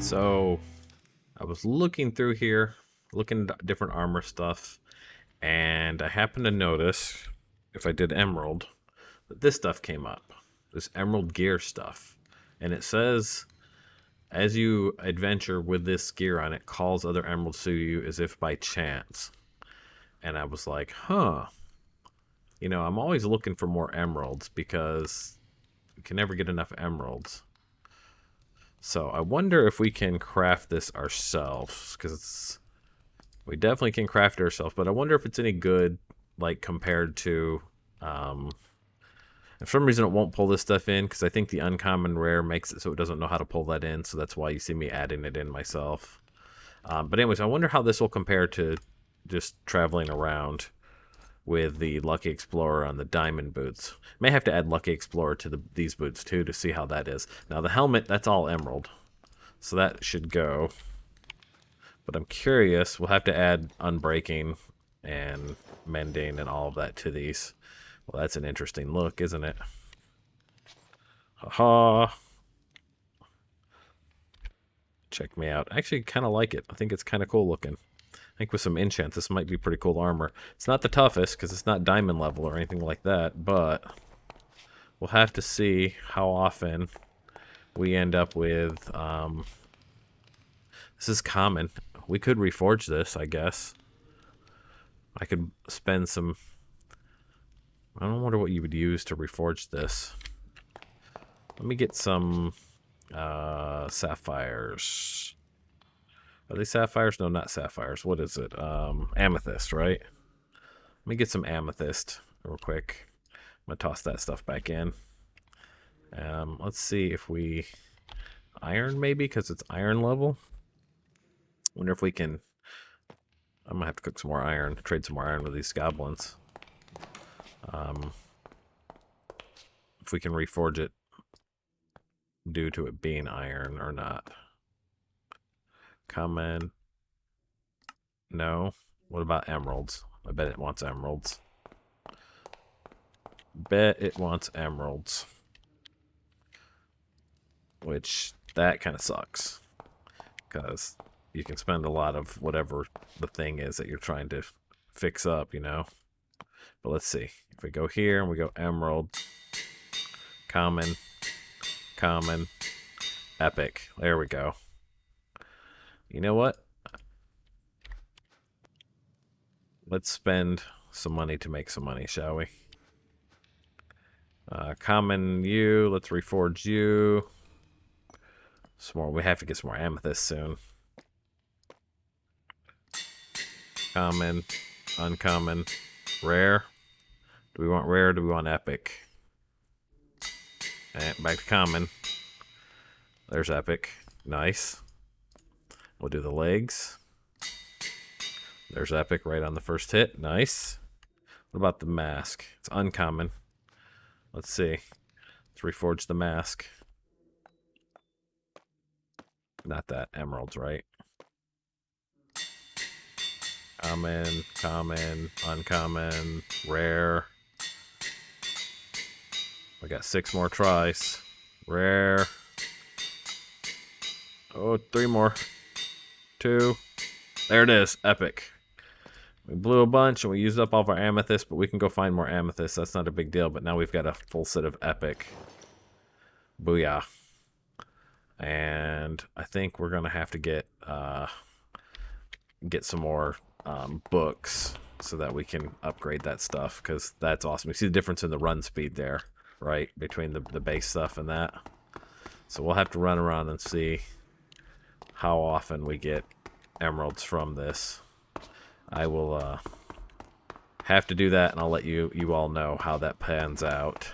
So I was looking through here, looking at different armor stuff, and I happened to notice, if I did emerald, that this stuff came up. This emerald gear stuff. And it says, as you adventure with this gear on, it calls other emeralds to you as if by chance. And I was like, huh. You know, I'm always looking for more emeralds because you can never get enough emeralds. So I wonder if we can craft this ourselves, because we definitely can craft it ourselves, but I wonder if it's any good, like, compared to, for some reason it won't pull this stuff in, because I think the uncommon rare makes it so it doesn't know how to pull that in, so that's why you see me adding it in myself. But anyways, I wonder how this will compare to just traveling around with the Lucky Explorer on the diamond boots. May have to add Lucky Explorer to these boots too to see how that is. Now the helmet, that's all emerald, so that should go. But I'm curious, we'll have to add unbreaking and mending and all of that to these. Well, that's an interesting look, isn't it? Haha. Check me out. I actually kind of like it. I think it's kind of cool looking. I think with some enchants, this might be pretty cool armor. It's not the toughest, because it's not diamond level or anything like that, but we'll have to see how often we end up with, this is common. We could reforge this, I guess. I could spend some, I don't wonder what you would use to reforge this. Let me get some, sapphires. Are they sapphires? No, not sapphires. What is it? Amethyst, right? Let me get some amethyst real quick. I'm going to toss that stuff back in. Let's see if we... Iron, maybe? Because it's iron level? Wonder if we can... I'm going to have to cook some more iron. Trade some more iron with these goblins. If we can reforge it due to it being iron or not. Common. No. What about emeralds? I bet it wants emeralds. Bet it wants emeralds. Which, that kind of sucks. Because you can spend a lot of whatever the thing is that you're trying to fix up, you know? But let's see. If we go here and we go emerald. Common. Common. Epic. There we go. You know what? Let's spend some money to make some money, shall we? Common you. Let's reforge you. Some more. We have to get some more amethyst soon. Common. Uncommon. Rare. Do we want rare or do we want epic? And back to common. There's epic. Nice. We'll do the legs. There's epic right on the first hit. Nice. What about the mask? It's uncommon. Let's see. Let's reforge the mask. Not that. Emeralds, right? Common, common, uncommon, rare. We got 6 more tries. Rare. Oh, 3 more. 2. There it is. Epic. We blew a bunch and we used up all of our amethyst, but we can go find more amethyst. That's not a big deal, but now we've got a full set of epic. Booyah. And I think we're going to have to get some more books so that we can upgrade that stuff, because that's awesome. You see the difference in the run speed there, right? Between the base stuff and that. So we'll have to run around and see how often we get emeralds from this. I will have to do that, and I'll let you all know how that pans out.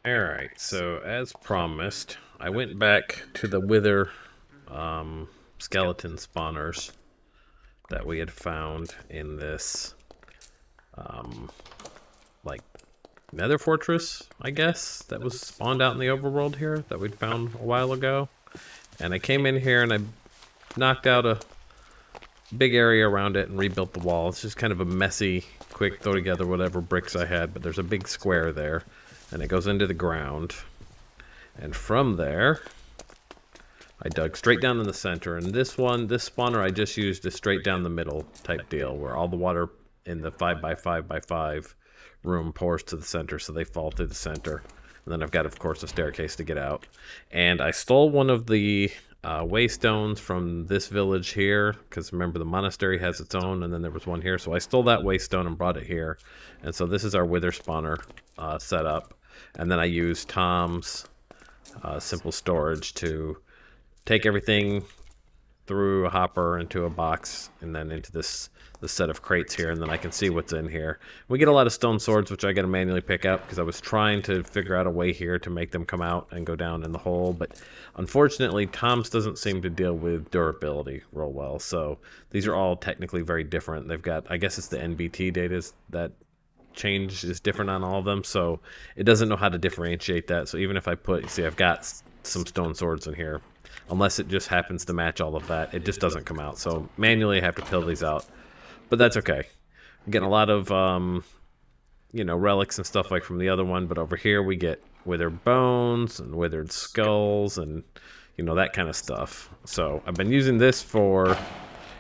Alright, so as promised, I went back to the wither skeleton spawners that we had found in this like nether fortress, I guess, that was spawned out in the overworld here that we'd found a while ago. And I came in here and I knocked out a big area around it and rebuilt the wall. It's just kind of a messy, quick throw together whatever bricks I had, but there's a big square there and it goes into the ground. And from there, I dug straight down in the center, and this spawner I just used a straight down the middle type deal, where all the water in the 5 by 5 by 5 room pours to the center, so they fall through the center. And then I've got, of course, a staircase to get out. And I stole one of the waystones from this village here, because remember the monastery has its own, and then there was one here. So I stole that waystone and brought it here. And so this is our wither spawner setup. And then I used Tom's simple storage to take everything through a hopper into a box and then into this set of crates here, and then I can see what's in here. We get a lot of stone swords, which I got to manually pick up because I was trying to figure out a way here to make them come out and go down in the hole, but unfortunately Tom's doesn't seem to deal with durability real well, so these are all technically very different. They've got, I guess it's the NBT data that change is different on all of them, so it doesn't know how to differentiate that. So even if I put, see, I've got some stone swords in here, unless it just happens to match all of that, it just doesn't come out. So manually I have to pill these out, but that's okay. I'm getting a lot of you know, relics and stuff like from the other one, but over here we get withered bones and withered skulls and, you know, that kind of stuff. So I've been using this for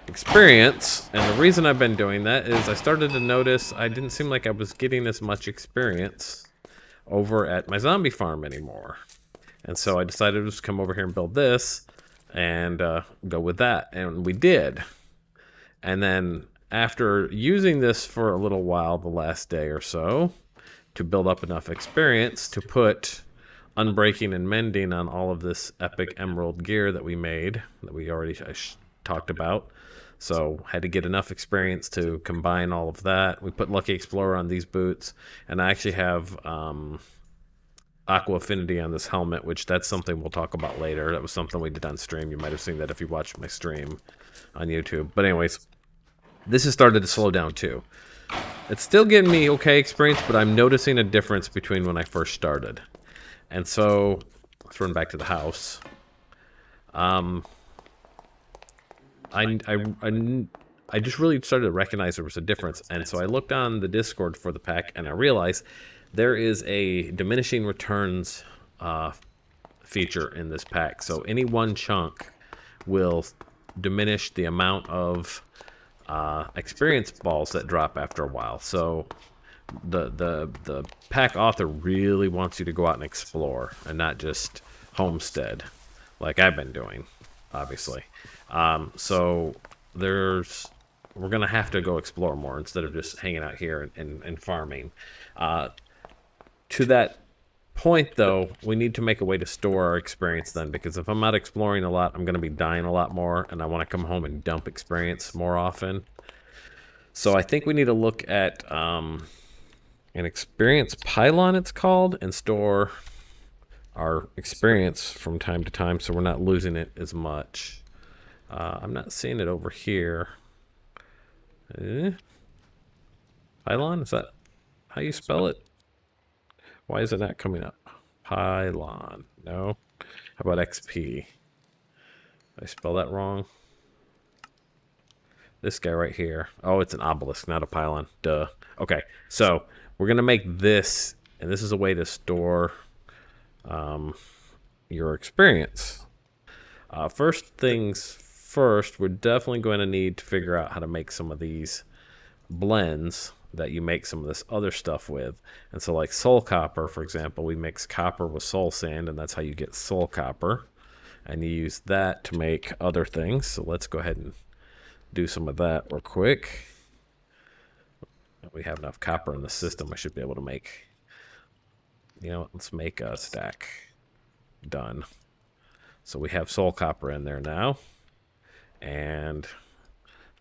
experience, and the reason I've been doing that is I started to notice I didn't seem like I was getting as much experience over at my zombie farm anymore. And so I decided to just come over here and build this and go with that, and we did. And then after using this for a little while, the last day or so, to build up enough experience to put unbreaking and mending on all of this epic emerald gear that we made, that we already talked about. So had to get enough experience to combine all of that. We put Lucky Explorer on these boots, and I actually have Aqua Affinity on this helmet, which that's something we'll talk about later. That was something we did on stream. You might have seen that if you watched my stream on YouTube. But anyways, this has started to slow down too. It's still getting me okay experience, but I'm noticing a difference between when I first started. And so, let's run back to the house. I just really started to recognize there was a difference. And so I looked on the Discord for the pack, and I realized there is a diminishing returns feature in this pack. So any one chunk will diminish the amount of experience balls that drop after a while. So the pack author really wants you to go out and explore and not just homestead like I've been doing, obviously. So we're gonna have to go explore more instead of just hanging out here and farming. To that point, though, we need to make a way to store our experience then, because if I'm out exploring a lot, I'm going to be dying a lot more, and I want to come home and dump experience more often. So I think we need to look at an experience pylon, it's called, and store our experience from time to time so we're not losing it as much. I'm not seeing it over here. Pylon, is that how you spell it? Why is it not coming up? Pylon. No. How about XP? Did I spell that wrong? This guy right here. Oh, it's an obelisk, not a pylon. Duh. Okay, so we're going to make this, and this is a way to store your experience. First things first, we're definitely going to need to figure out how to make some of these blends that you make some of this other stuff with. And so like soul copper, for example, we mix copper with soul sand, and that's how you get soul copper. And you use that to make other things. So let's go ahead and do some of that real quick. We have enough copper in the system. I should be able to make, you know, let's make a stack. Done. So we have soul copper in there now. And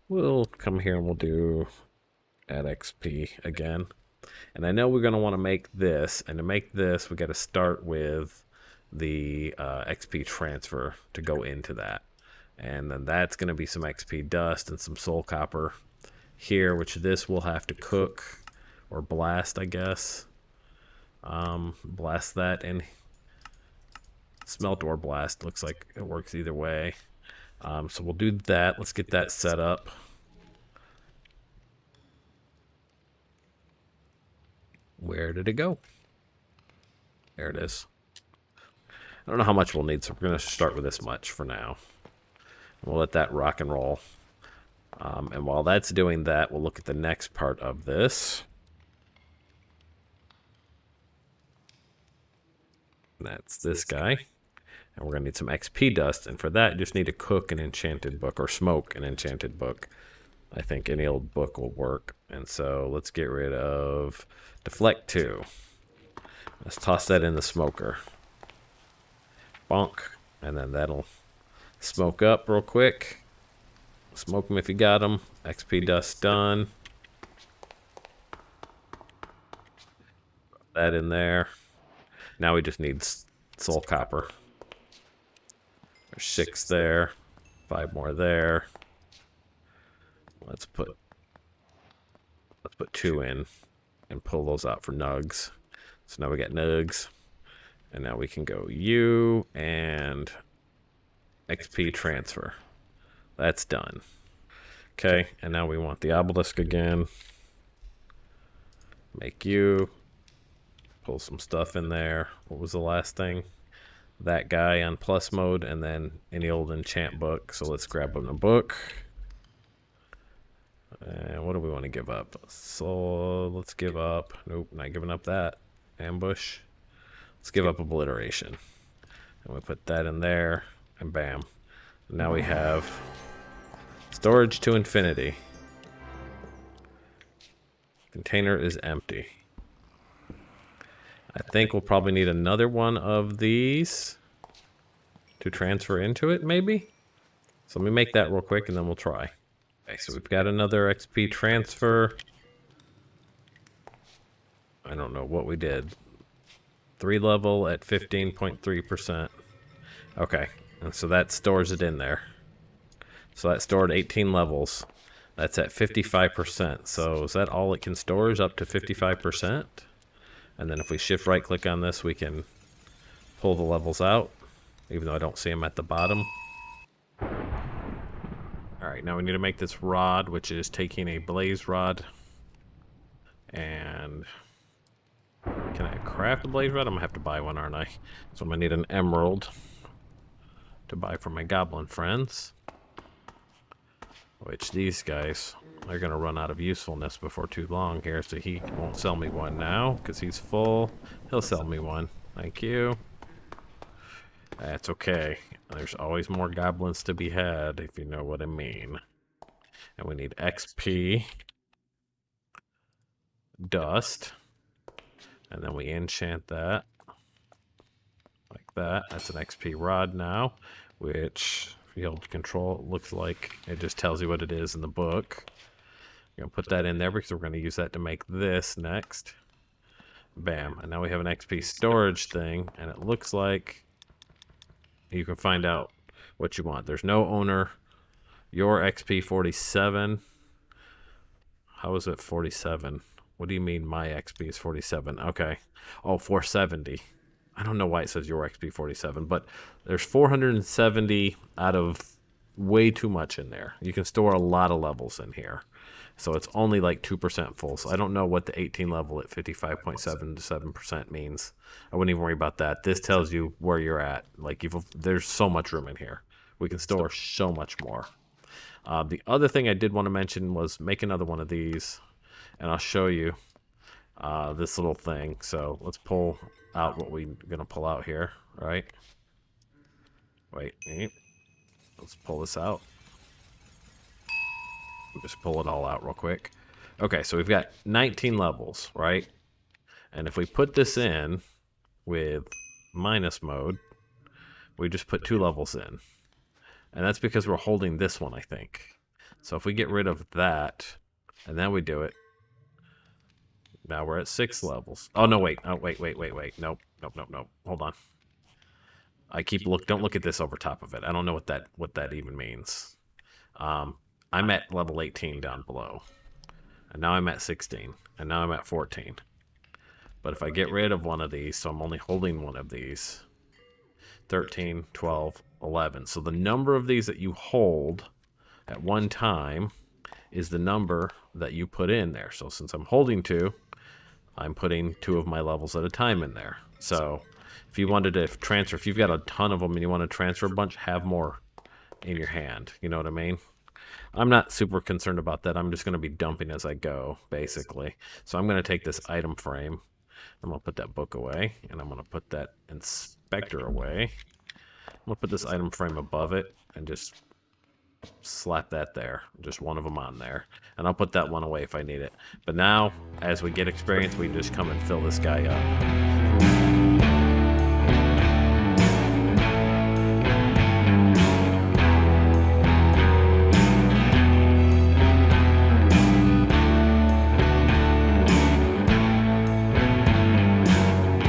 we'll come here and we'll do add XP again. And I know we're going to want to make this, and to make this we got to start with the XP transfer to go into that, and then that's going to be some XP dust and some soul copper here, which this will have to cook or blast, I guess. Blast that and smelt or blast, looks like it works either way. So we'll do that. Let's get that set up. Where did it go? There it is. don't know how much we'll need, so we're going to start with this much for now. We'll let that rock and roll. And while that's doing that, we'll look at the next part of this. That's this guy. And we're going to need some XP dust. And for that, you just need to cook an enchanted book or smoke an enchanted book. I think any old book will work. And so let's get rid of deflect 2. Let's toss that in the smoker. Bonk. And then that'll smoke up real quick. Smoke them if you got them. XP dust done. Put that in there. Now we just need soul copper. There's 6 there. 5 more there. Let's put 2 in and pull those out for nugs. So now we got nugs. And now we can go U and XP transfer. That's done. Okay, and now we want the obelisk again. Make U. Pull some stuff in there. What was the last thing? That guy on plus mode, and then any old enchant book. So let's grab him a book. And what do we want to give up? So let's give up. Nope, not giving up that. Ambush. Let's give up obliteration. And we put that in there, and bam. Now we have storage to infinity. Container is empty. I think we'll probably need another one of these to transfer into it, maybe? So let me make that real quick, and then we'll try. Okay, so we've got another XP transfer. I don't know what we did. 3 level at 15.3%. Okay, and so that stores it in there. So that stored 18 levels. That's at 55%. So is that all it can store is up to 55%? And then if we shift right click on this, we can pull the levels out, even though I don't see them at the bottom. Alright, now we need to make this rod, which is taking a blaze rod. And can I craft a blaze rod? I'm going to have to buy one, aren't I? So I'm going to need an emerald to buy for my goblin friends. Which these guys are going to run out of usefulness before too long here, so he won't sell me one now because he's full. He'll sell me one. Thank you. That's okay. There's always more goblins to be had, if you know what I mean. And we need XP, dust, and then we enchant that like that. That's an XP rod now, which if you hold control, it looks like it just tells you what it is in the book. We're going to put that in there because we're going to use that to make this next. Bam. And now we have an XP storage thing, and it looks like you can find out what you want. There's no owner. Your XP 47. How is it 47? What do you mean my XP is 47? Okay. Oh, 470. I don't know why it says your XP 47, but there's 470 out of way too much in there. You can store a lot of levels in here. So it's only like 2% full. So I don't know what the 18 level at 55.7% means. I wouldn't even worry about that. This tells you where you're at. Like there's so much room in here. We can store so much more. The other thing I did want to mention was make another one of these. And I'll show you this little thing. So let's pull out what we're going to pull out here. Right? Wait. Let's pull this out. Just pull it all out real quick. Okay, so we've got 19 levels, right? And if we put this in with minus mode, we just put 2 levels in. And that's because we're holding this one, I think. So if we get rid of that, and then we do it, now we're at 6 levels. Oh, no, wait. Oh, wait. Nope. Hold on. Don't look at this over top of it. I don't know what that even means. I'm at level 18 down below. And now I'm at 16. And now I'm at 14. But if I get rid of one of these, so I'm only holding one of these, 13, 12, 11. So the number of these that you hold at one time is the number that you put in there. So since I'm holding 2, I'm putting 2 of my levels at a time in there. So If you wanted to transfer, if you've got a ton of them and you want to transfer a bunch, have more in your hand. You know what I mean? I'm not super concerned about that. I'm just going to be dumping as I go, basically. So I'm going to take this item frame. I'm going to put that book away, and I'm going to put that inspector away. I'm going to put this item frame above it and just slap that there. Just one of them on there. And I'll put that one away if I need it. But now, as we get experience, we just come and fill this guy up.